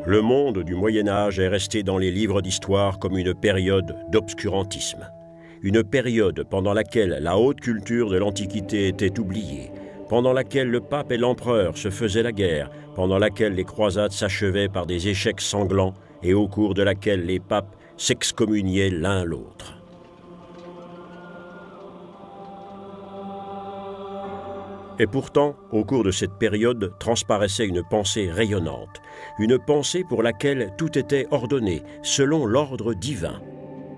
Le monde du Moyen-Âge est resté dans les livres d'histoire comme une période d'obscurantisme. Une période pendant laquelle la haute culture de l'Antiquité était oubliée, pendant laquelle le pape et l'empereur se faisaient la guerre, pendant laquelle les croisades s'achevaient par des échecs sanglants et au cours de laquelle les papes s'excommuniaient l'un l'autre. Et pourtant, au cours de cette période, transparaissait une pensée rayonnante, une pensée pour laquelle tout était ordonné, selon l'ordre divin.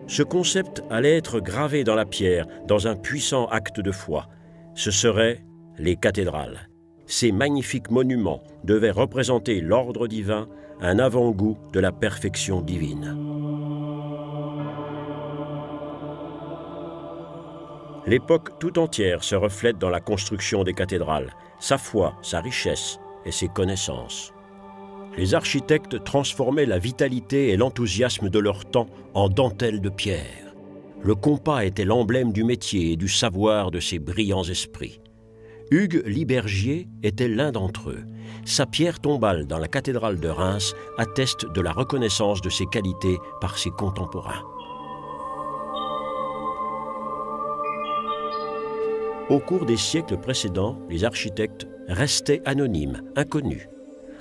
Ce concept allait être gravé dans la pierre, dans un puissant acte de foi. Ce seraient les cathédrales. Ces magnifiques monuments devaient représenter l'ordre divin, un avant-goût de la perfection divine. L'époque tout entière se reflète dans la construction des cathédrales, sa foi, sa richesse et ses connaissances. Les architectes transformaient la vitalité et l'enthousiasme de leur temps en dentelle de pierre. Le compas était l'emblème du métier et du savoir de ces brillants esprits. Hugues Libergier était l'un d'entre eux. Sa pierre tombale dans la cathédrale de Reims atteste de la reconnaissance de ses qualités par ses contemporains. Au cours des siècles précédents, les architectes restaient anonymes, inconnus.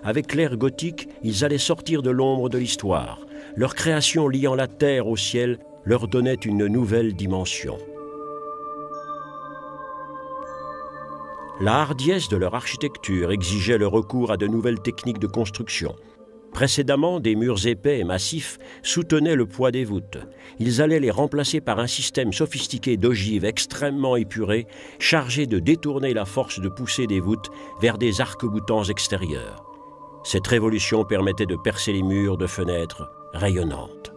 Avec l'ère gothique, ils allaient sortir de l'ombre de l'histoire. Leur création liant la terre au ciel leur donnait une nouvelle dimension. La hardiesse de leur architecture exigeait le recours à de nouvelles techniques de construction. Précédemment, des murs épais et massifs soutenaient le poids des voûtes. Ils allaient les remplacer par un système sophistiqué d'ogives extrêmement épurées, chargé de détourner la force de poussée des voûtes vers des arcs-boutants extérieurs. Cette révolution permettait de percer les murs de fenêtres rayonnantes.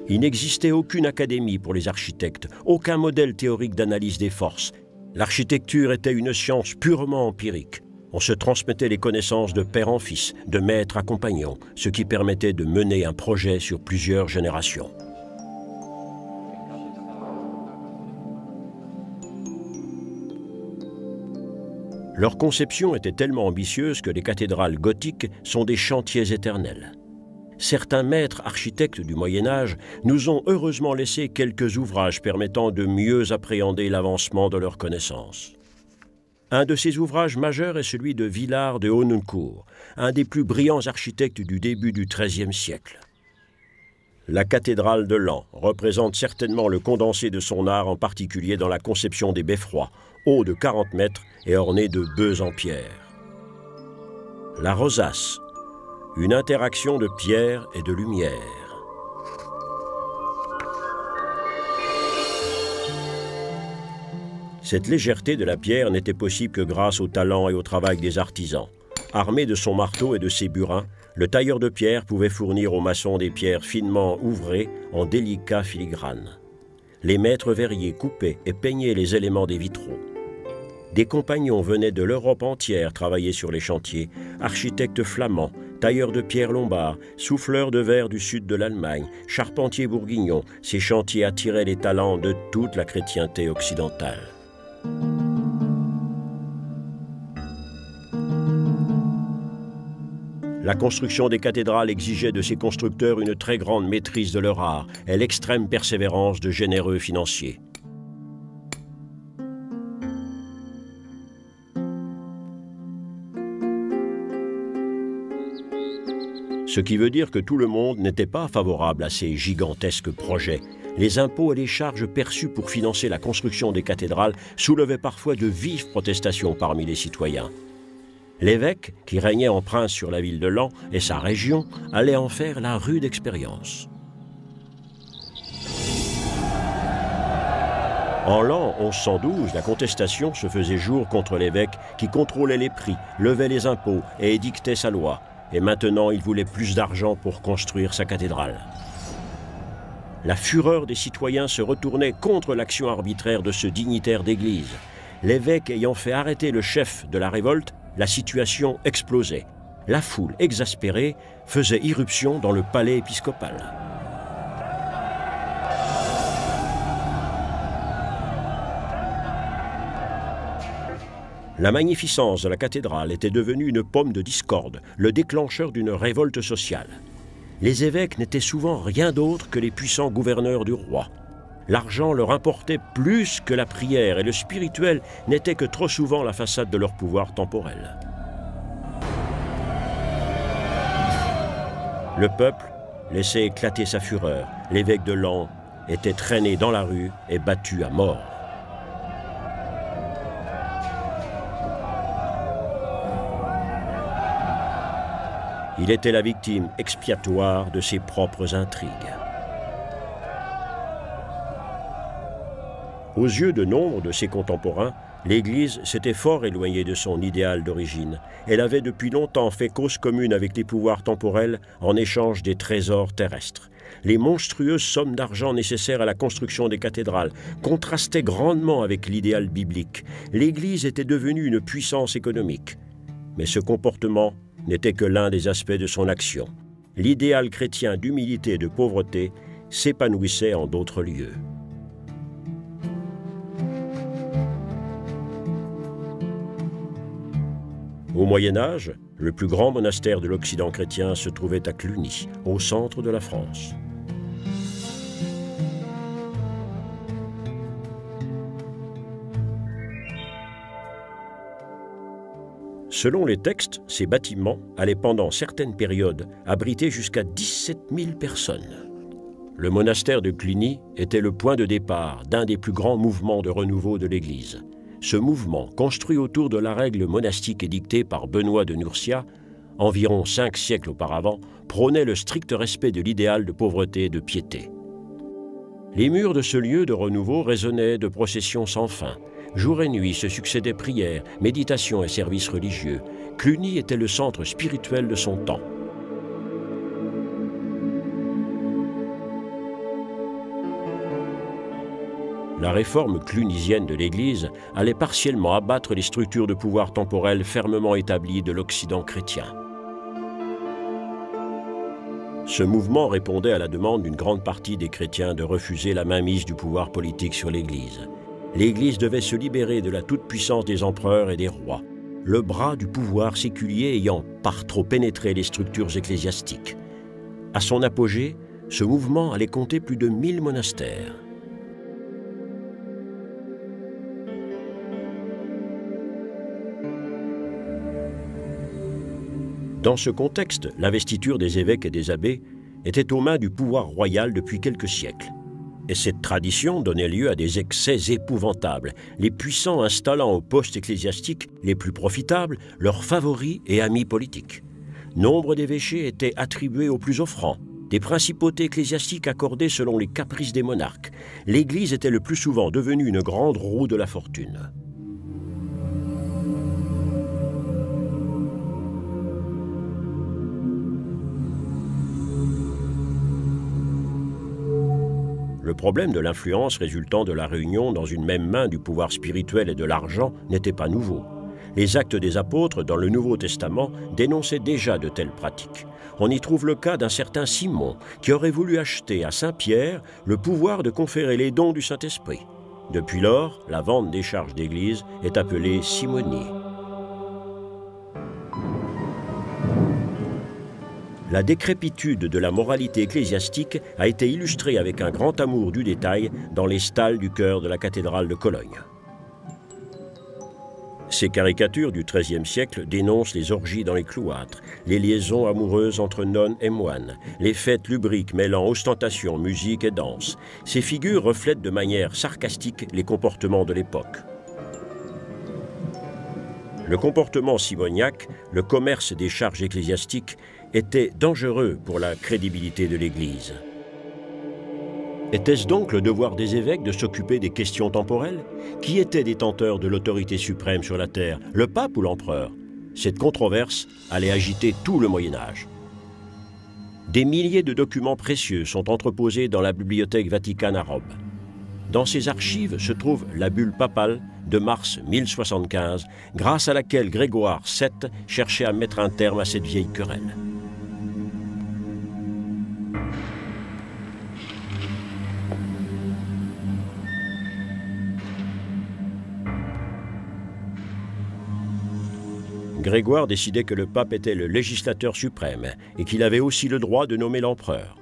Il n'existait aucune académie pour les architectes, aucun modèle théorique d'analyse des forces. L'architecture était une science purement empirique. On se transmettait les connaissances de père en fils, de maître à compagnon, ce qui permettait de mener un projet sur plusieurs générations. Leur conception était tellement ambitieuse que les cathédrales gothiques sont des chantiers éternels. Certains maîtres architectes du Moyen-Âge nous ont heureusement laissé quelques ouvrages permettant de mieux appréhender l'avancement de leurs connaissances. Un de ces ouvrages majeurs est celui de Villard de Honnecourt, un des plus brillants architectes du début du XIIIe siècle. La cathédrale de Laon représente certainement le condensé de son art, en particulier dans la conception des beffrois, hauts de 40 mètres et ornés de bœufs en pierre. La rosace, une interaction de pierre et de lumière. Cette légèreté de la pierre n'était possible que grâce au talent et au travail des artisans. Armé de son marteau et de ses burins, le tailleur de pierre pouvait fournir aux maçons des pierres finement ouvrées en délicats filigranes. Les maîtres verriers coupaient et peignaient les éléments des vitraux. Des compagnons venaient de l'Europe entière travailler sur les chantiers, architectes flamands, tailleurs de pierre lombards, souffleurs de verre du sud de l'Allemagne, charpentiers bourguignons. Ces chantiers attiraient les talents de toute la chrétienté occidentale. La construction des cathédrales exigeait de ses constructeurs une très grande maîtrise de leur art et l'extrême persévérance de généreux financiers. Ce qui veut dire que tout le monde n'était pas favorable à ces gigantesques projets. Les impôts et les charges perçues pour financer la construction des cathédrales soulevaient parfois de vives protestations parmi les citoyens. L'évêque, qui régnait en prince sur la ville de Laon et sa région, allait en faire la rude expérience. En l'an 1112, la contestation se faisait jour contre l'évêque qui contrôlait les prix, levait les impôts et édictait sa loi. Et maintenant, il voulait plus d'argent pour construire sa cathédrale. La fureur des citoyens se retournait contre l'action arbitraire de ce dignitaire d'église. L'évêque ayant fait arrêter le chef de la révolte, la situation explosait. La foule, exaspérée, faisait irruption dans le palais épiscopal. La magnificence de la cathédrale était devenue une pomme de discorde, le déclencheur d'une révolte sociale. Les évêques n'étaient souvent rien d'autre que les puissants gouverneurs du roi. L'argent leur importait plus que la prière et le spirituel n'était que trop souvent la façade de leur pouvoir temporel. Le peuple laissait éclater sa fureur. L'évêque de Laon était traîné dans la rue et battu à mort. Il était la victime expiatoire de ses propres intrigues. Aux yeux de nombre de ses contemporains, l'Église s'était fort éloignée de son idéal d'origine. Elle avait depuis longtemps fait cause commune avec les pouvoirs temporels en échange des trésors terrestres. Les monstrueuses sommes d'argent nécessaires à la construction des cathédrales contrastaient grandement avec l'idéal biblique. L'Église était devenue une puissance économique. Mais ce comportement n'était que l'un des aspects de son action. L'idéal chrétien d'humilité et de pauvreté s'épanouissait en d'autres lieux. Au Moyen Âge, le plus grand monastère de l'Occident chrétien se trouvait à Cluny, au centre de la France. Selon les textes, ces bâtiments allaient pendant certaines périodes abriter jusqu'à 17 000 personnes. Le monastère de Cluny était le point de départ d'un des plus grands mouvements de renouveau de l'Église. Ce mouvement, construit autour de la règle monastique édictée par Benoît de Nursia, environ 5 siècles auparavant, prônait le strict respect de l'idéal de pauvreté et de piété. Les murs de ce lieu de renouveau résonnaient de processions sans fin. Jour et nuit se succédaient prières, méditations et services religieux. Cluny était le centre spirituel de son temps. La réforme clunisienne de l'Église allait partiellement abattre les structures de pouvoir temporel fermement établies de l'Occident chrétien. Ce mouvement répondait à la demande d'une grande partie des chrétiens de refuser la mainmise du pouvoir politique sur l'Église. L'Église devait se libérer de la toute-puissance des empereurs et des rois, le bras du pouvoir séculier ayant par trop pénétré les structures ecclésiastiques. À son apogée, ce mouvement allait compter plus de 1000 monastères. Dans ce contexte, l'investiture des évêques et des abbés était aux mains du pouvoir royal depuis quelques siècles. Et cette tradition donnait lieu à des excès épouvantables, les puissants installant aux postes ecclésiastiques les plus profitables leurs favoris et amis politiques. Nombre d'évêchés étaient attribués aux plus offrants, des principautés ecclésiastiques accordées selon les caprices des monarques. L'Église était le plus souvent devenue une grande roue de la fortune. Le problème de l'influence résultant de la réunion dans une même main du pouvoir spirituel et de l'argent n'était pas nouveau. Les Actes des Apôtres dans le Nouveau Testament dénonçaient déjà de telles pratiques. On y trouve le cas d'un certain Simon qui aurait voulu acheter à Saint Pierre le pouvoir de conférer les dons du Saint-Esprit. Depuis lors, la vente des charges d'Église est appelée simonie. La décrépitude de la moralité ecclésiastique a été illustrée avec un grand amour du détail dans les stalles du chœur de la cathédrale de Cologne. Ces caricatures du XIIIe siècle dénoncent les orgies dans les cloîtres, les liaisons amoureuses entre nonnes et moines, les fêtes lubriques mêlant ostentation, musique et danse. Ces figures reflètent de manière sarcastique les comportements de l'époque. Le comportement simoniaque, le commerce des charges ecclésiastiques, était dangereux pour la crédibilité de l'Église. Était-ce donc le devoir des évêques de s'occuper des questions temporelles? Qui était détenteur de l'autorité suprême sur la terre, le pape ou l'empereur? Cette controverse allait agiter tout le Moyen-Âge. Des milliers de documents précieux sont entreposés dans la bibliothèque Vaticane à Rome. Dans ces archives se trouve la bulle papale de mars 1075, grâce à laquelle Grégoire VII cherchait à mettre un terme à cette vieille querelle. Grégoire décidait que le pape était le législateur suprême et qu'il avait aussi le droit de nommer l'empereur.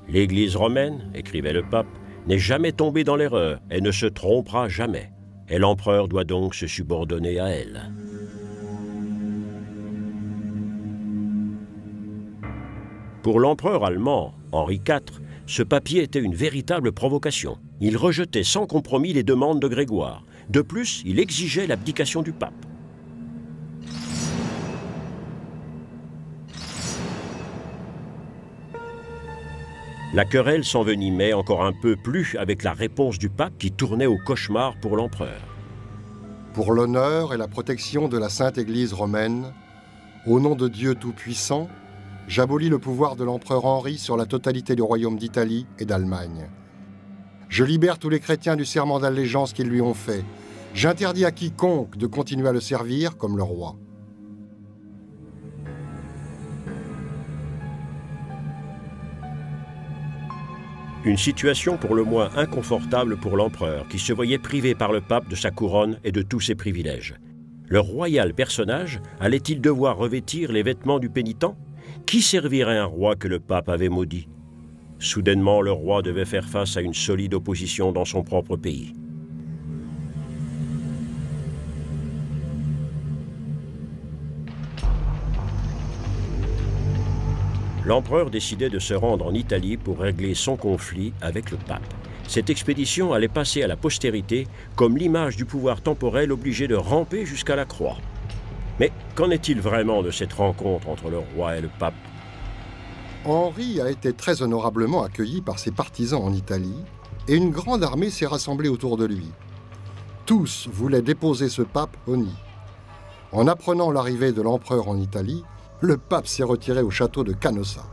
L'Église romaine, écrivait le pape, n'est jamais tombée dans l'erreur et ne se trompera jamais. Et l'empereur doit donc se subordonner à elle. Pour l'empereur allemand, Henri IV, ce papier était une véritable provocation. Il rejetait sans compromis les demandes de Grégoire. De plus, il exigeait l'abdication du pape. La querelle s'envenimait encore un peu plus avec la réponse du pape qui tournait au cauchemar pour l'empereur. Pour l'honneur et la protection de la Sainte Église romaine, au nom de Dieu Tout-Puissant, j'abolis le pouvoir de l'empereur Henri sur la totalité du royaume d'Italie et d'Allemagne. Je libère tous les chrétiens du serment d'allégeance qu'ils lui ont fait. J'interdis à quiconque de continuer à le servir comme le roi. Une situation pour le moins inconfortable pour l'empereur, qui se voyait privé par le pape de sa couronne et de tous ses privilèges. Le royal personnage allait-il devoir revêtir les vêtements du pénitent? Qui servirait un roi que le pape avait maudit? Soudainement, le roi devait faire face à une solide opposition dans son propre pays. L'empereur décidait de se rendre en Italie pour régler son conflit avec le pape. Cette expédition allait passer à la postérité comme l'image du pouvoir temporel obligé de ramper jusqu'à la croix. Mais qu'en est-il vraiment de cette rencontre entre le roi et le pape? Henri a été très honorablement accueilli par ses partisans en Italie et une grande armée s'est rassemblée autour de lui. Tous voulaient déposer ce pape au nid. En apprenant l'arrivée de l'empereur en Italie, le pape s'est retiré au château de Canossa.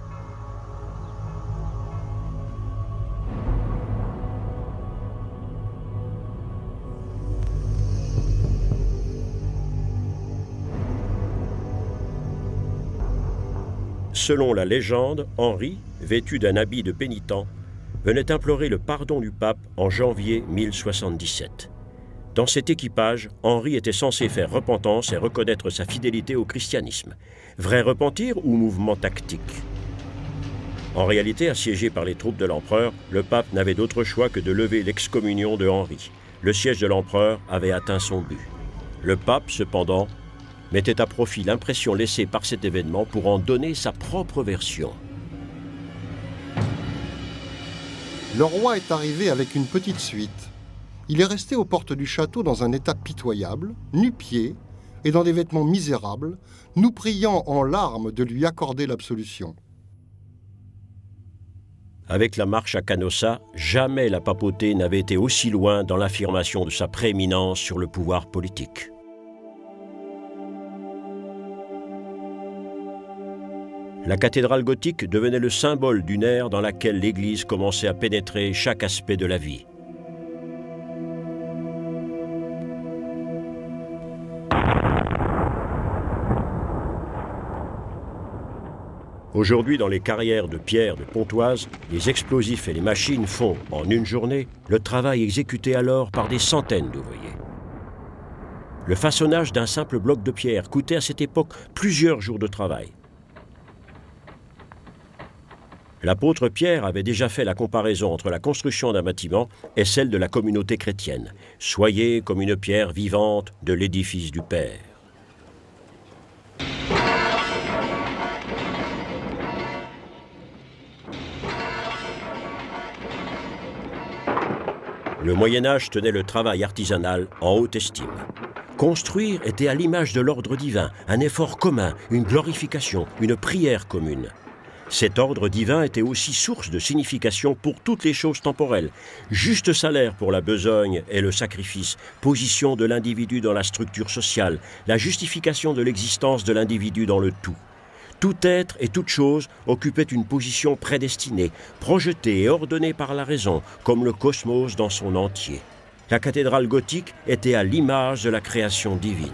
Selon la légende, Henri, vêtu d'un habit de pénitent, venait implorer le pardon du pape en janvier 1077. Dans cet équipage, Henri était censé faire repentance et reconnaître sa fidélité au christianisme. Vrai repentir ou mouvement tactique? En réalité, assiégé par les troupes de l'empereur, le pape n'avait d'autre choix que de lever l'excommunion de Henri. Le siège de l'empereur avait atteint son but. Le pape, cependant, mettait à profit l'impression laissée par cet événement pour en donner sa propre version. Le roi est arrivé avec une petite suite. Il est resté aux portes du château dans un état pitoyable, nu-pieds et dans des vêtements misérables, nous priant en larmes de lui accorder l'absolution. Avec la marche à Canossa, jamais la papauté n'avait été aussi loin dans l'affirmation de sa prééminence sur le pouvoir politique. La cathédrale gothique devenait le symbole d'une ère dans laquelle l'Église commençait à pénétrer chaque aspect de la vie. Aujourd'hui, dans les carrières de pierre de Pontoise, les explosifs et les machines font, en une journée, le travail exécuté alors par des centaines d'ouvriers. Le façonnage d'un simple bloc de pierre coûtait à cette époque plusieurs jours de travail. L'apôtre Pierre avait déjà fait la comparaison entre la construction d'un bâtiment et celle de la communauté chrétienne. Soyez comme une pierre vivante de l'édifice du Père. Le Moyen-Âge tenait le travail artisanal en haute estime. Construire était à l'image de l'ordre divin, un effort commun, une glorification, une prière commune. Cet ordre divin était aussi source de signification pour toutes les choses temporelles. Juste salaire pour la besogne et le sacrifice, position de l'individu dans la structure sociale, la justification de l'existence de l'individu dans le tout. Tout être et toute chose occupait une position prédestinée, projetée et ordonnée par la raison, comme le cosmos dans son entier. La cathédrale gothique était à l'image de la création divine.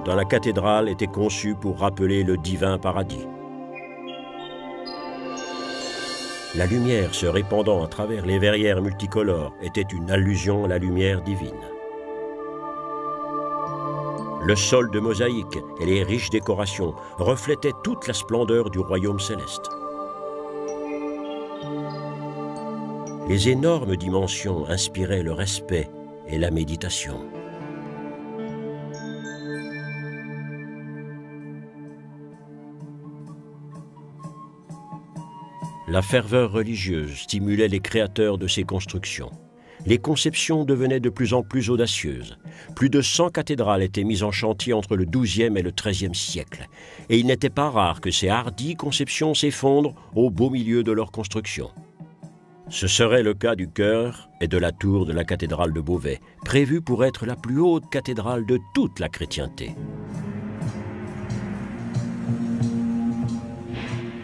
dans la cathédrale était conçu pour rappeler le divin paradis. La lumière se répandant à travers les verrières multicolores était une allusion à la lumière divine. Le sol de mosaïque et les riches décorations reflétaient toute la splendeur du royaume céleste. Les énormes dimensions inspiraient le respect et la méditation. La ferveur religieuse stimulait les créateurs de ces constructions. Les conceptions devenaient de plus en plus audacieuses. Plus de 100 cathédrales étaient mises en chantier entre le XIIe et le XIIIe siècle. Et il n'était pas rare que ces hardies conceptions s'effondrent au beau milieu de leur construction. Ce serait le cas du chœur et de la tour de la cathédrale de Beauvais, prévue pour être la plus haute cathédrale de toute la chrétienté.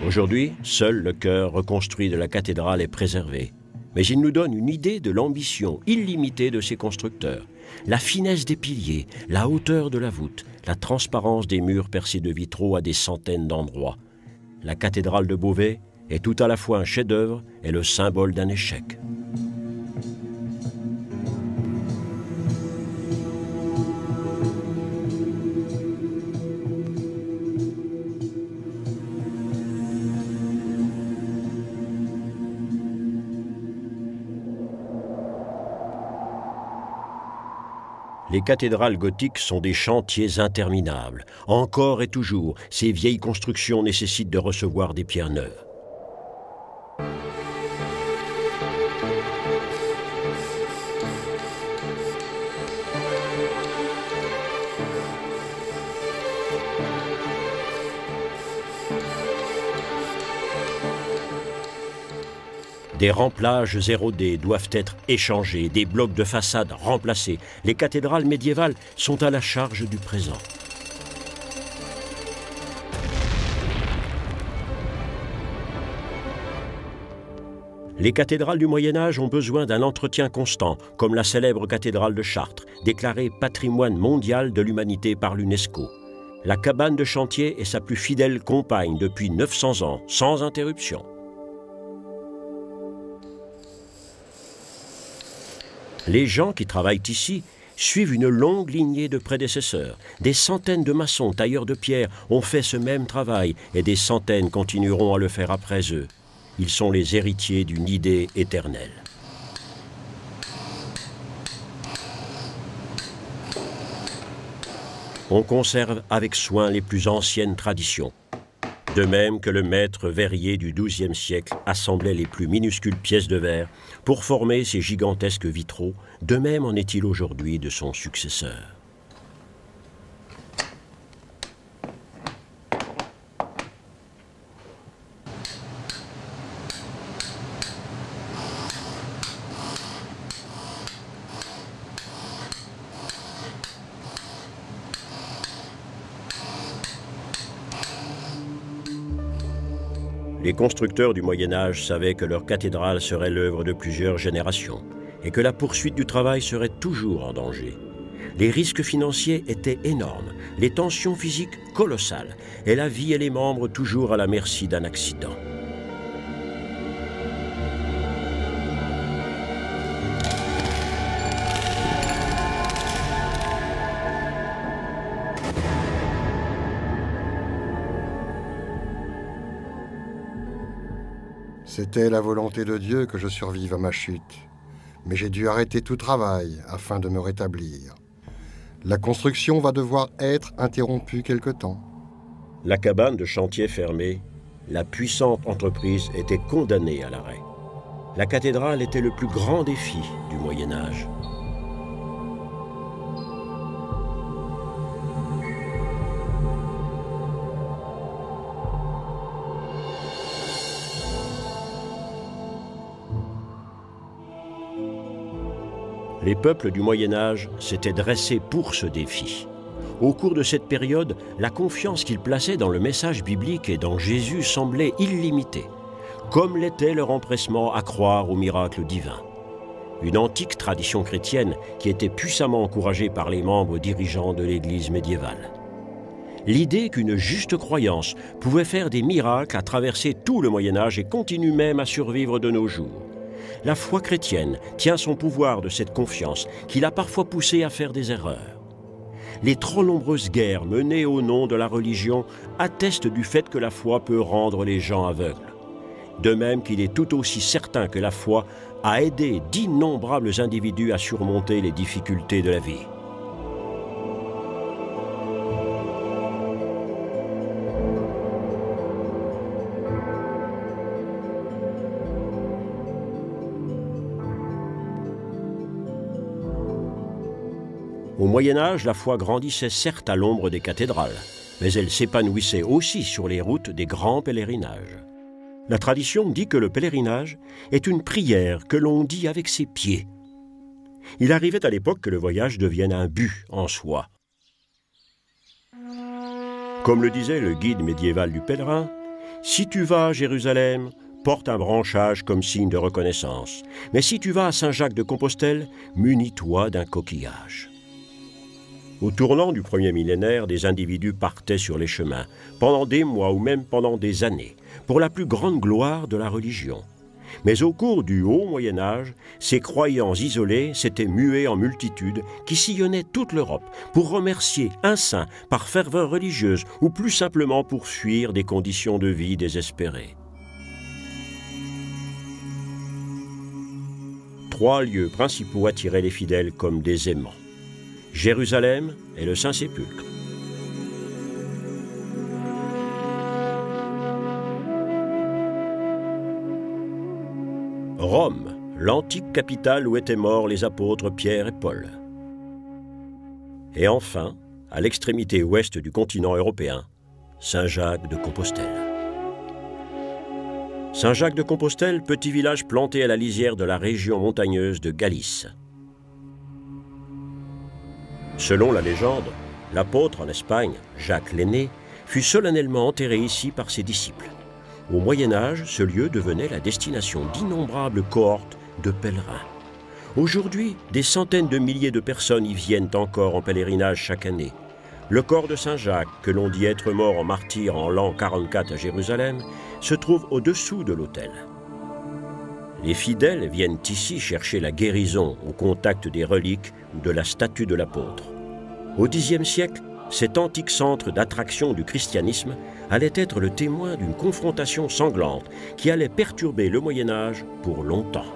Aujourd'hui, seul le chœur reconstruit de la cathédrale est préservé. Mais il nous donne une idée de l'ambition illimitée de ses constructeurs. La finesse des piliers, la hauteur de la voûte, la transparence des murs percés de vitraux à des centaines d'endroits. La cathédrale de Beauvais est tout à la fois un chef-d'œuvre et le symbole d'un échec. Les cathédrales gothiques sont des chantiers interminables. Encore et toujours, ces vieilles constructions nécessitent de recevoir des pierres neuves. Des remplages érodés doivent être échangés, des blocs de façade remplacés. Les cathédrales médiévales sont à la charge du présent. Les cathédrales du Moyen-Âge ont besoin d'un entretien constant, comme la célèbre cathédrale de Chartres, déclarée patrimoine mondial de l'humanité par l'UNESCO. La cabane de chantier est sa plus fidèle compagne depuis 900 ans, sans interruption. Les gens qui travaillent ici suivent une longue lignée de prédécesseurs. Des centaines de maçons, tailleurs de pierre ont fait ce même travail et des centaines continueront à le faire après eux. Ils sont les héritiers d'une idée éternelle. On conserve avec soin les plus anciennes traditions. De même que le maître verrier du XIIe siècle assemblait les plus minuscules pièces de verre pour former ces gigantesques vitraux, de même en est-il aujourd'hui de son successeur. Les constructeurs du Moyen-Âge savaient que leur cathédrale serait l'œuvre de plusieurs générations et que la poursuite du travail serait toujours en danger. Les risques financiers étaient énormes, les tensions physiques colossales et la vie et les membres toujours à la merci d'un accident. C'était la volonté de Dieu que je survive à ma chute, mais j'ai dû arrêter tout travail afin de me rétablir. La construction va devoir être interrompue quelque temps. La cabane de chantier fermée, la puissante entreprise était condamnée à l'arrêt. La cathédrale était le plus grand défi du Moyen-Âge. Les peuples du Moyen-Âge s'étaient dressés pour ce défi. Au cours de cette période, la confiance qu'ils plaçaient dans le message biblique et dans Jésus semblait illimitée, comme l'était leur empressement à croire au miracle divin. Une antique tradition chrétienne qui était puissamment encouragée par les membres dirigeants de l'Église médiévale. L'idée qu'une juste croyance pouvait faire des miracles a traversé tout le Moyen-Âge et continue même à survivre de nos jours. La foi chrétienne tient son pouvoir de cette confiance qui l'a parfois poussé à faire des erreurs. Les trop nombreuses guerres menées au nom de la religion attestent du fait que la foi peut rendre les gens aveugles. De même qu'il est tout aussi certain que la foi a aidé d'innombrables individus à surmonter les difficultés de la vie. Au Moyen-Âge, la foi grandissait certes à l'ombre des cathédrales, mais elle s'épanouissait aussi sur les routes des grands pèlerinages. La tradition dit que le pèlerinage est une prière que l'on dit avec ses pieds. Il arrivait à l'époque que le voyage devienne un but en soi. Comme le disait le guide médiéval du pèlerin, « Si tu vas à Jérusalem, porte un branchage comme signe de reconnaissance. Mais si tu vas à Saint-Jacques-de-Compostelle, munis-toi d'un coquillage. » Au tournant du premier millénaire, des individus partaient sur les chemins, pendant des mois ou même pendant des années, pour la plus grande gloire de la religion. Mais au cours du haut Moyen-Âge, ces croyants isolés s'étaient mués en multitudes qui sillonnaient toute l'Europe pour remercier un saint par ferveur religieuse ou plus simplement pour fuir des conditions de vie désespérées. 3 lieux principaux attiraient les fidèles comme des aimants. Jérusalem et le Saint-Sépulcre. Rome, l'antique capitale où étaient morts les apôtres Pierre et Paul. Et enfin, à l'extrémité ouest du continent européen, Saint-Jacques-de-Compostelle. Saint-Jacques-de-Compostelle, petit village planté à la lisière de la région montagneuse de Galice. Selon la légende, l'apôtre en Espagne, Jacques l'Aîné, fut solennellement enterré ici par ses disciples. Au Moyen-Âge, ce lieu devenait la destination d'innombrables cohortes de pèlerins. Aujourd'hui, des centaines de milliers de personnes y viennent encore en pèlerinage chaque année. Le corps de Saint Jacques, que l'on dit être mort en martyr en l'an 44 à Jérusalem, se trouve au-dessous de l'autel. Les fidèles viennent ici chercher la guérison au contact des reliques ou de la statue de l'apôtre. Au Xe siècle, cet antique centre d'attraction du christianisme allait être le témoin d'une confrontation sanglante qui allait perturber le Moyen-Âge pour longtemps.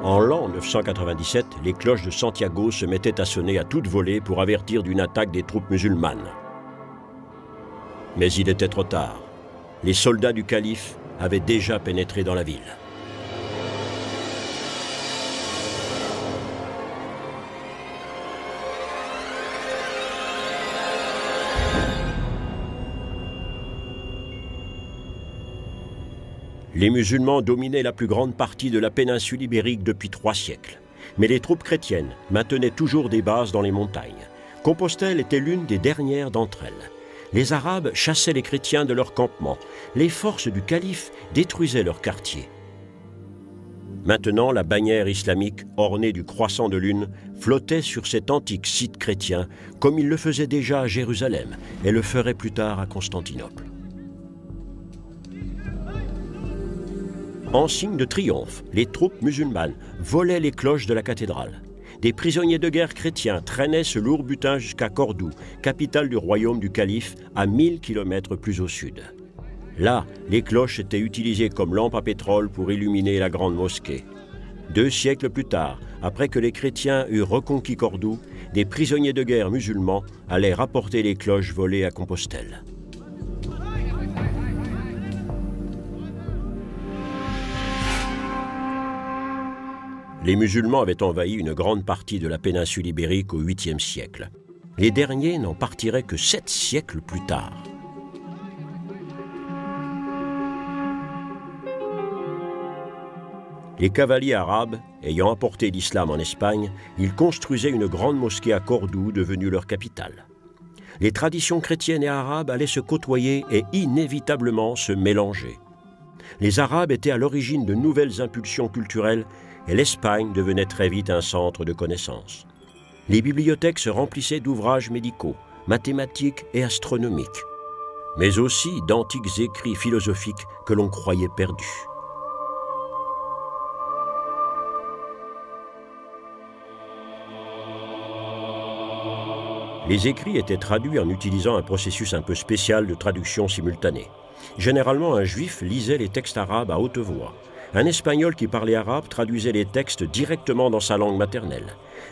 En l'an 997, les cloches de Santiago se mettaient à sonner à toute volée pour avertir d'une attaque des troupes musulmanes. Mais il était trop tard. Les soldats du calife avaient déjà pénétré dans la ville. Les musulmans dominaient la plus grande partie de la péninsule ibérique depuis 3 siècles. Mais les troupes chrétiennes maintenaient toujours des bases dans les montagnes. Compostelle était l'une des dernières d'entre elles. Les Arabes chassaient les chrétiens de leurs campements. Les forces du calife détruisaient leurs quartiers. Maintenant, la bannière islamique, ornée du croissant de lune, flottait sur cet antique site chrétien, comme il le faisait déjà à Jérusalem et le ferait plus tard à Constantinople. En signe de triomphe, les troupes musulmanes volaient les cloches de la cathédrale. Des prisonniers de guerre chrétiens traînaient ce lourd butin jusqu'à Cordoue, capitale du royaume du calife, à 1000 km plus au sud. Là, les cloches étaient utilisées comme lampes à pétrole pour illuminer la grande mosquée. 2 siècles plus tard, après que les chrétiens eurent reconquis Cordoue, des prisonniers de guerre musulmans allaient rapporter les cloches volées à Compostelle. Les musulmans avaient envahi une grande partie de la péninsule ibérique au 8e siècle. Les derniers n'en partiraient que 7 siècles plus tard. Les cavaliers arabes, ayant apporté l'islam en Espagne, ils construisaient une grande mosquée à Cordoue, devenue leur capitale. Les traditions chrétiennes et arabes allaient se côtoyer et inévitablement se mélanger. Les Arabes étaient à l'origine de nouvelles impulsions culturelles et l'Espagne devenait très vite un centre de connaissances. Les bibliothèques se remplissaient d'ouvrages médicaux, mathématiques et astronomiques, mais aussi d'antiques écrits philosophiques que l'on croyait perdus. Les écrits étaient traduits en utilisant un processus un peu spécial de traduction simultanée. Généralement, un juif lisait les textes arabes à haute voix. Un espagnol qui parlait arabe traduisait les textes directement dans sa langue maternelle.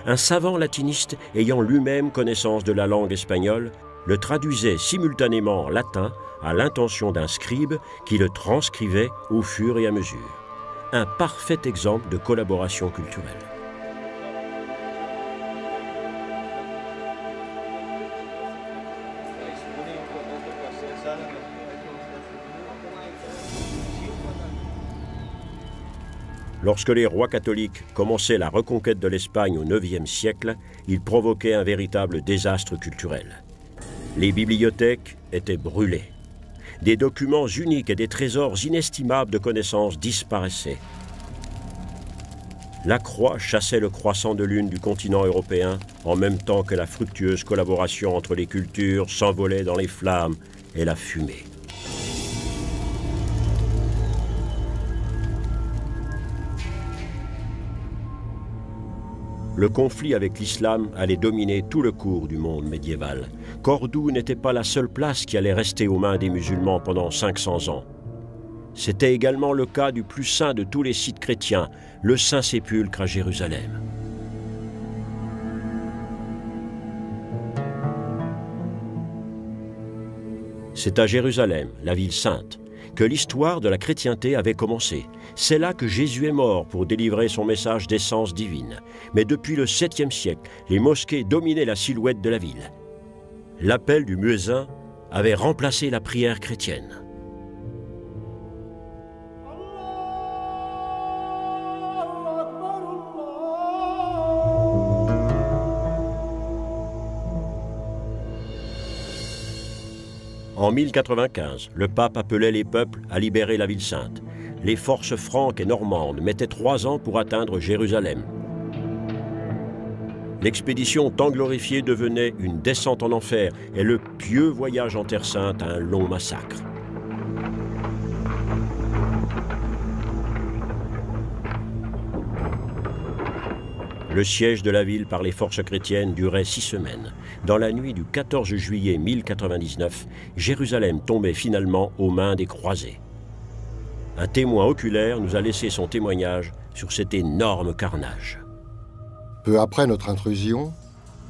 Un savant latiniste ayant lui-même connaissance de la langue espagnole le traduisait simultanément en latin à l'intention d'un scribe qui le transcrivait au fur et à mesure. Un parfait exemple de collaboration culturelle. Lorsque les rois catholiques commençaient la reconquête de l'Espagne au IXe siècle, ils provoquaient un véritable désastre culturel. Les bibliothèques étaient brûlées. Des documents uniques et des trésors inestimables de connaissances disparaissaient. La croix chassait le croissant de lune du continent européen en même temps que la fructueuse collaboration entre les cultures s'envolait dans les flammes et la fumée. Le conflit avec l'islam allait dominer tout le cours du monde médiéval. Cordoue n'était pas la seule place qui allait rester aux mains des musulmans pendant 500 ans. C'était également le cas du plus saint de tous les sites chrétiens, le Saint-Sépulcre à Jérusalem. C'est à Jérusalem, la ville sainte, que l'histoire de la chrétienté avait commencé. C'est là que Jésus est mort pour délivrer son message d'essence divine. Mais depuis le 7e siècle, les mosquées dominaient la silhouette de la ville. L'appel du muezzin avait remplacé la prière chrétienne. En 1095, le pape appelait les peuples à libérer la ville sainte. Les forces franques et normandes mettaient 3 ans pour atteindre Jérusalem. L'expédition tant glorifiée devenait une descente en enfer et le pieux voyage en Terre Sainte un long massacre. Le siège de la ville par les forces chrétiennes durait 6 semaines. Dans la nuit du 14 juillet 1099, Jérusalem tombait finalement aux mains des croisés. Un témoin oculaire nous a laissé son témoignage sur cet énorme carnage. Peu après notre intrusion,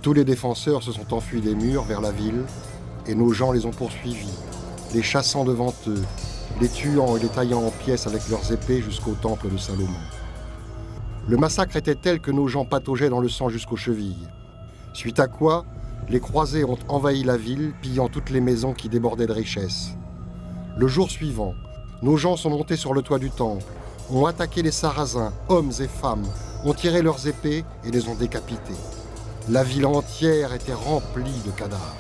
tous les défenseurs se sont enfuis des murs vers la ville et nos gens les ont poursuivis, les chassant devant eux, les tuant et les taillant en pièces avec leurs épées jusqu'au temple de Salomon. Le massacre était tel que nos gens pataugeaient dans le sang jusqu'aux chevilles. Suite à quoi, les croisés ont envahi la ville, pillant toutes les maisons qui débordaient de richesses. Le jour suivant, nos gens sont montés sur le toit du temple, ont attaqué les Sarrasins, hommes et femmes, ont tiré leurs épées et les ont décapités. La ville entière était remplie de cadavres.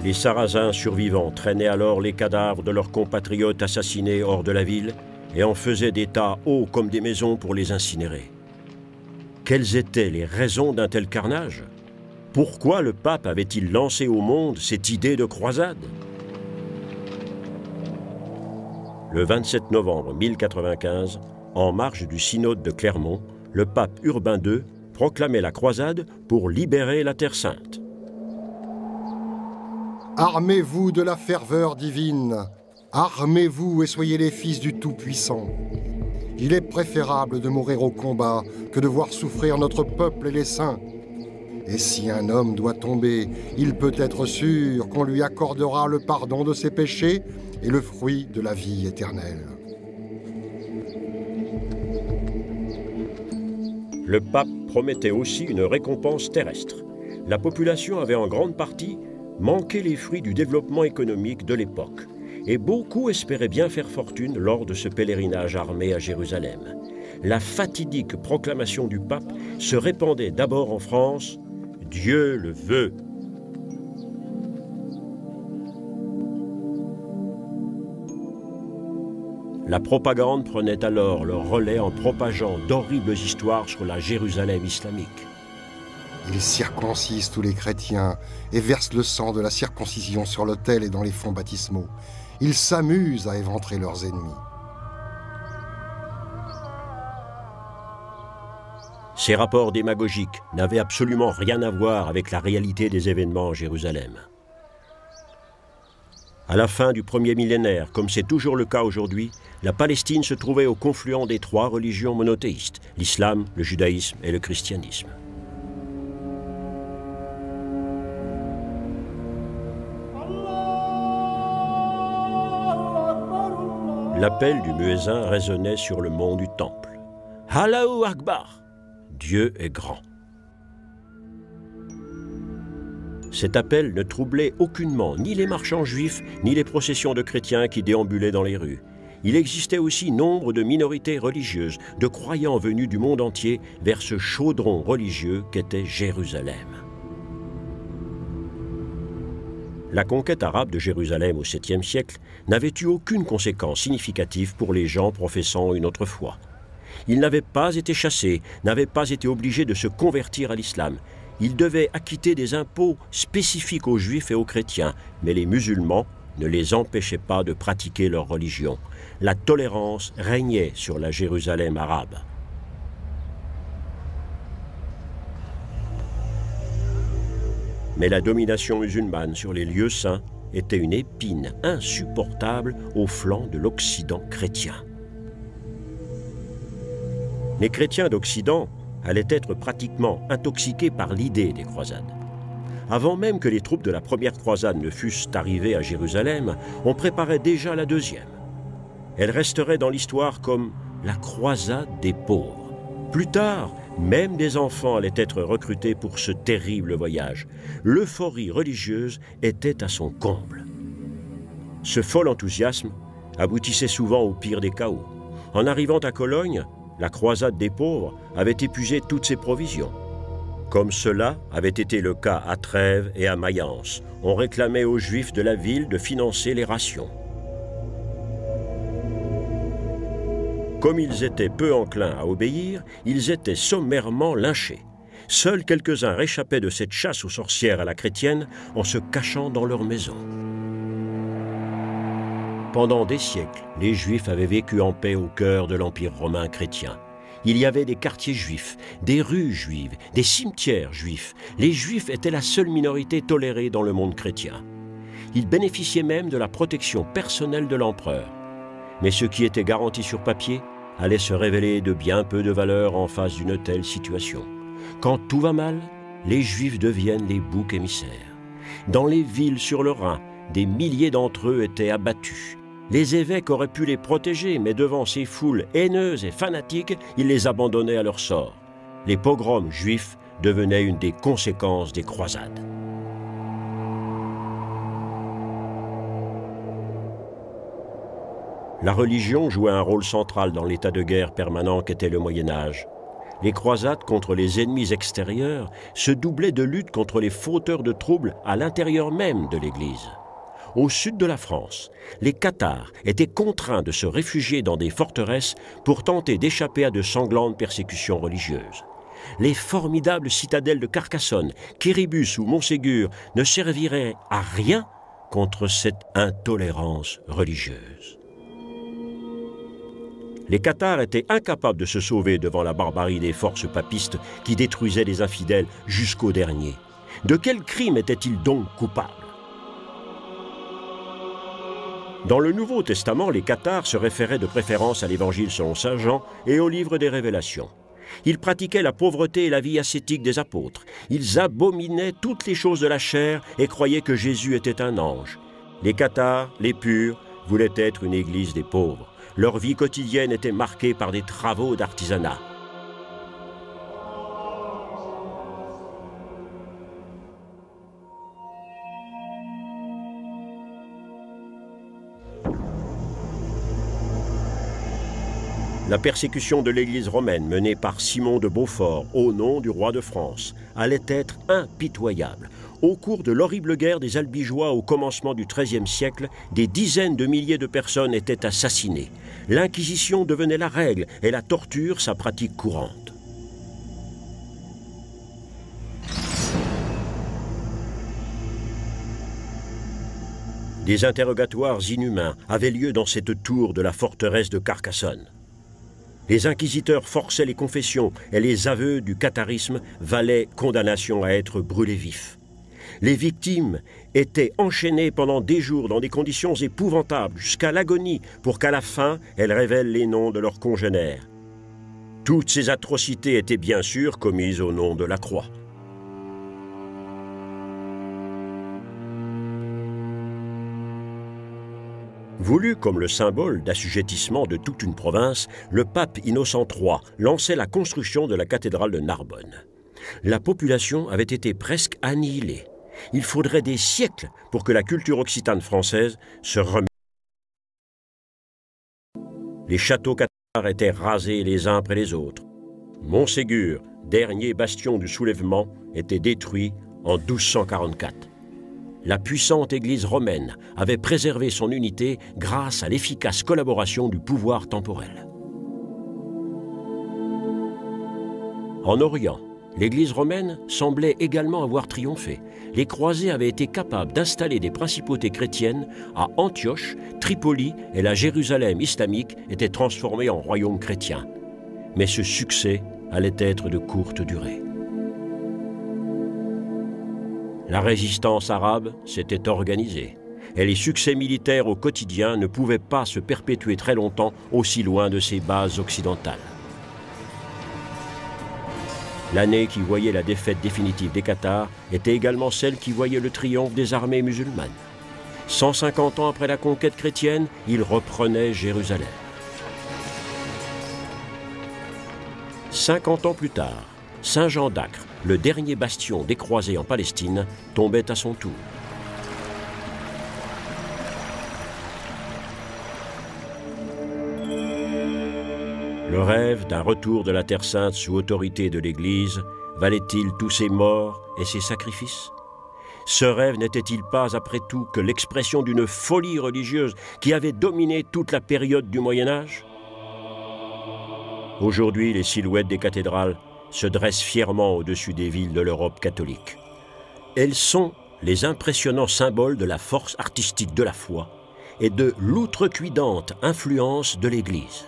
Les Sarrasins survivants traînaient alors les cadavres de leurs compatriotes assassinés hors de la ville et en faisaient des tas hauts comme des maisons pour les incinérer. Quelles étaient les raisons d'un tel carnage? Pourquoi le pape avait-il lancé au monde cette idée de croisade? Le 27 novembre 1095, en marge du synode de Clermont, le pape Urbain II proclamait la croisade pour libérer la Terre Sainte. Armez-vous de la ferveur divine, armez-vous et soyez les fils du Tout-Puissant. Il est préférable de mourir au combat que de voir souffrir notre peuple et les saints. Et si un homme doit tomber, il peut être sûr qu'on lui accordera le pardon de ses péchés et le fruit de la vie éternelle. Le pape promettait aussi une récompense terrestre. La population avait en grande partie manquaient les fruits du développement économique de l'époque, et beaucoup espéraient bien faire fortune lors de ce pèlerinage armé à Jérusalem. La fatidique proclamation du pape se répandait d'abord en France « Dieu le veut ». La propagande prenait alors le relais en propageant d'horribles histoires sur la Jérusalem islamique. Ils circoncisent tous les chrétiens et versent le sang de la circoncision sur l'autel et dans les fonts baptismaux. Ils s'amusent à éventrer leurs ennemis. Ces rapports démagogiques n'avaient absolument rien à voir avec la réalité des événements en Jérusalem. À la fin du premier millénaire, comme c'est toujours le cas aujourd'hui, la Palestine se trouvait au confluent des trois religions monothéistes, l'islam, le judaïsme et le christianisme. L'appel du muezzin résonnait sur le mont du Temple. « Allahu Akbar » Dieu est grand. Cet appel ne troublait aucunement ni les marchands juifs, ni les processions de chrétiens qui déambulaient dans les rues. Il existait aussi nombre de minorités religieuses, de croyants venus du monde entier vers ce chaudron religieux qu'était Jérusalem. La conquête arabe de Jérusalem au 7e siècle n'avait eu aucune conséquence significative pour les gens professant une autre foi. Ils n'avaient pas été chassés, n'avaient pas été obligés de se convertir à l'islam. Ils devaient acquitter des impôts spécifiques aux juifs et aux chrétiens, mais les musulmans ne les empêchaient pas de pratiquer leur religion. La tolérance régnait sur la Jérusalem arabe. Mais la domination musulmane sur les lieux saints était une épine insupportable au flanc de l'Occident chrétien. Les chrétiens d'Occident allaient être pratiquement intoxiqués par l'idée des croisades. Avant même que les troupes de la première croisade ne fussent arrivées à Jérusalem, on préparait déjà la deuxième. Elle resterait dans l'histoire comme la croisade des pauvres. Plus tard, même des enfants allaient être recrutés pour ce terrible voyage. L'euphorie religieuse était à son comble. Ce fol enthousiasme aboutissait souvent au pire des chaos. En arrivant à Cologne, la croisade des pauvres avait épuisé toutes ses provisions. Comme cela avait été le cas à Trèves et à Mayence, on réclamait aux Juifs de la ville de financer les rations. Comme ils étaient peu enclins à obéir, ils étaient sommairement lynchés. Seuls quelques-uns réchappaient de cette chasse aux sorcières à la chrétienne en se cachant dans leurs maisons. Pendant des siècles, les Juifs avaient vécu en paix au cœur de l'Empire romain chrétien. Il y avait des quartiers juifs, des rues juives, des cimetières juifs. Les Juifs étaient la seule minorité tolérée dans le monde chrétien. Ils bénéficiaient même de la protection personnelle de l'empereur. Mais ce qui était garanti sur papier allait se révéler de bien peu de valeur en face d'une telle situation. Quand tout va mal, les Juifs deviennent les boucs émissaires. Dans les villes sur le Rhin, des milliers d'entre eux étaient abattus. Les évêques auraient pu les protéger, mais devant ces foules haineuses et fanatiques, ils les abandonnaient à leur sort. Les pogroms juifs devenaient une des conséquences des croisades. La religion jouait un rôle central dans l'état de guerre permanent qu'était le Moyen-Âge. Les croisades contre les ennemis extérieurs se doublaient de luttes contre les fauteurs de troubles à l'intérieur même de l'Église. Au sud de la France, les Cathares étaient contraints de se réfugier dans des forteresses pour tenter d'échapper à de sanglantes persécutions religieuses. Les formidables citadelles de Carcassonne, Quéribus ou Montségur ne serviraient à rien contre cette intolérance religieuse. Les Cathares étaient incapables de se sauver devant la barbarie des forces papistes qui détruisaient les infidèles jusqu'au dernier. De quel crime étaient-ils donc coupables ? Dans le Nouveau Testament, les Cathares se référaient de préférence à l'Évangile selon saint Jean et au livre des Révélations. Ils pratiquaient la pauvreté et la vie ascétique des apôtres. Ils abominaient toutes les choses de la chair et croyaient que Jésus était un ange. Les Cathares, les purs, voulaient être une église des pauvres. Leur vie quotidienne était marquée par des travaux d'artisanat. La persécution de l'Église romaine menée par Simon de Beaufort au nom du roi de France allait être impitoyable. Au cours de l'horrible guerre des Albigeois au commencement du XIIIe siècle, des dizaines de milliers de personnes étaient assassinées. L'Inquisition devenait la règle et la torture sa pratique courante. Des interrogatoires inhumains avaient lieu dans cette tour de la forteresse de Carcassonne. Les inquisiteurs forçaient les confessions et les aveux du catharisme valaient condamnation à être brûlés vifs. Les victimes étaient enchaînées pendant des jours dans des conditions épouvantables jusqu'à l'agonie pour qu'à la fin, elles révèlent les noms de leurs congénères. Toutes ces atrocités étaient bien sûr commises au nom de la croix. Voulu comme le symbole d'assujettissement de toute une province, le pape Innocent III lançait la construction de la cathédrale de Narbonne. La population avait été presque annihilée. Il faudrait des siècles pour que la culture occitane française se remette. Les châteaux cathédrales étaient rasés les uns après les autres. Montségur, dernier bastion du soulèvement, était détruit en 1244. La puissante Église romaine avait préservé son unité grâce à l'efficace collaboration du pouvoir temporel. En Orient, l'Église romaine semblait également avoir triomphé. Les croisés avaient été capables d'installer des principautés chrétiennes à Antioche, Tripoli et la Jérusalem islamique étaient transformées en royaumes chrétiens. Mais ce succès allait être de courte durée. La résistance arabe s'était organisée et les succès militaires au quotidien ne pouvaient pas se perpétuer très longtemps aussi loin de ses bases occidentales. L'année qui voyait la défaite définitive des Cathares était également celle qui voyait le triomphe des armées musulmanes. 150 ans après la conquête chrétienne, ils reprenaient Jérusalem. 50 ans plus tard, Saint-Jean d'Acre, le dernier bastion des croisés en Palestine, tombait à son tour. Le rêve d'un retour de la Terre Sainte sous autorité de l'Église valait-il tous ces morts et ces sacrifices? Ce rêve n'était-il pas, après tout, que l'expression d'une folie religieuse qui avait dominé toute la période du Moyen-Âge? Aujourd'hui, les silhouettes des cathédrales se dressent fièrement au-dessus des villes de l'Europe catholique. Elles sont les impressionnants symboles de la force artistique de la foi et de l'outrecuidante influence de l'Église.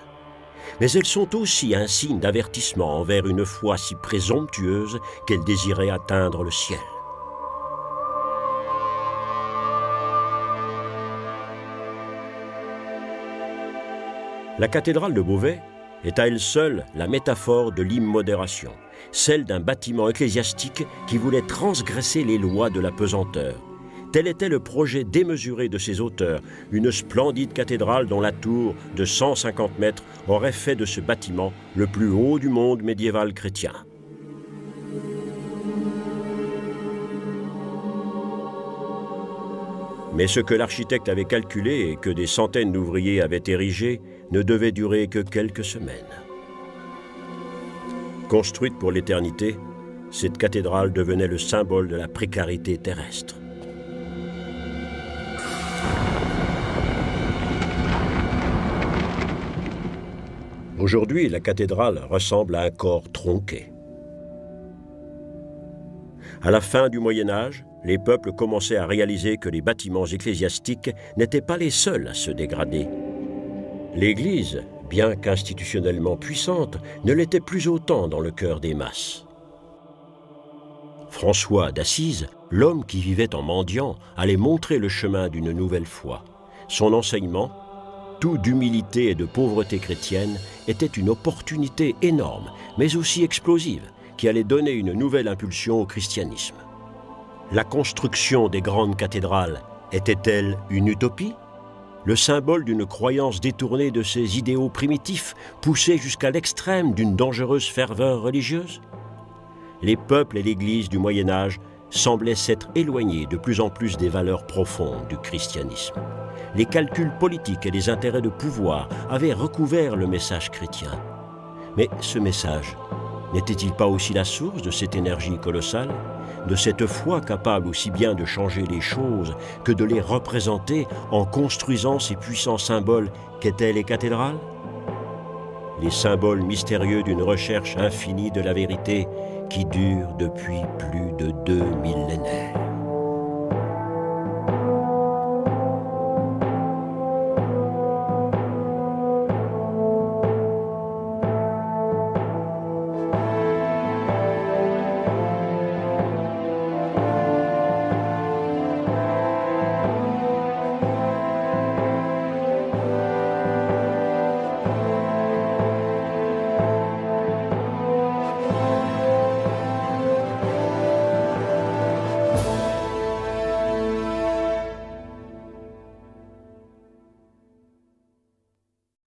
Mais elles sont aussi un signe d'avertissement envers une foi si présomptueuse qu'elle désirait atteindre le ciel. La cathédrale de Beauvais est à elle seule la métaphore de l'immodération, celle d'un bâtiment ecclésiastique qui voulait transgresser les lois de la pesanteur. Tel était le projet démesuré de ses auteurs, une splendide cathédrale dont la tour de 150 mètres aurait fait de ce bâtiment le plus haut du monde médiéval chrétien. Mais ce que l'architecte avait calculé et que des centaines d'ouvriers avaient érigé ne devait durer que quelques semaines. Construite pour l'éternité, cette cathédrale devenait le symbole de la précarité terrestre. Aujourd'hui, la cathédrale ressemble à un corps tronqué. À la fin du Moyen-Âge, les peuples commençaient à réaliser que les bâtiments ecclésiastiques n'étaient pas les seuls à se dégrader. L'Église, bien qu'institutionnellement puissante, ne l'était plus autant dans le cœur des masses. François d'Assise, l'homme qui vivait en mendiant, allait montrer le chemin d'une nouvelle foi. Son enseignement, tout d'humilité et de pauvreté chrétienne, était une opportunité énorme, mais aussi explosive, qui allait donner une nouvelle impulsion au christianisme. La construction des grandes cathédrales était-elle une utopie? Le symbole d'une croyance détournée de ses idéaux primitifs, poussée jusqu'à l'extrême d'une dangereuse ferveur religieuse? Les peuples et l'Église du Moyen-Âge semblait s'être éloigné de plus en plus des valeurs profondes du christianisme. Les calculs politiques et les intérêts de pouvoir avaient recouvert le message chrétien. Mais ce message n'était-il pas aussi la source de cette énergie colossale, de cette foi capable aussi bien de changer les choses que de les représenter en construisant ces puissants symboles qu'étaient les cathédrales? Les symboles mystérieux d'une recherche infinie de la vérité qui dure depuis plus de 2 millénaires.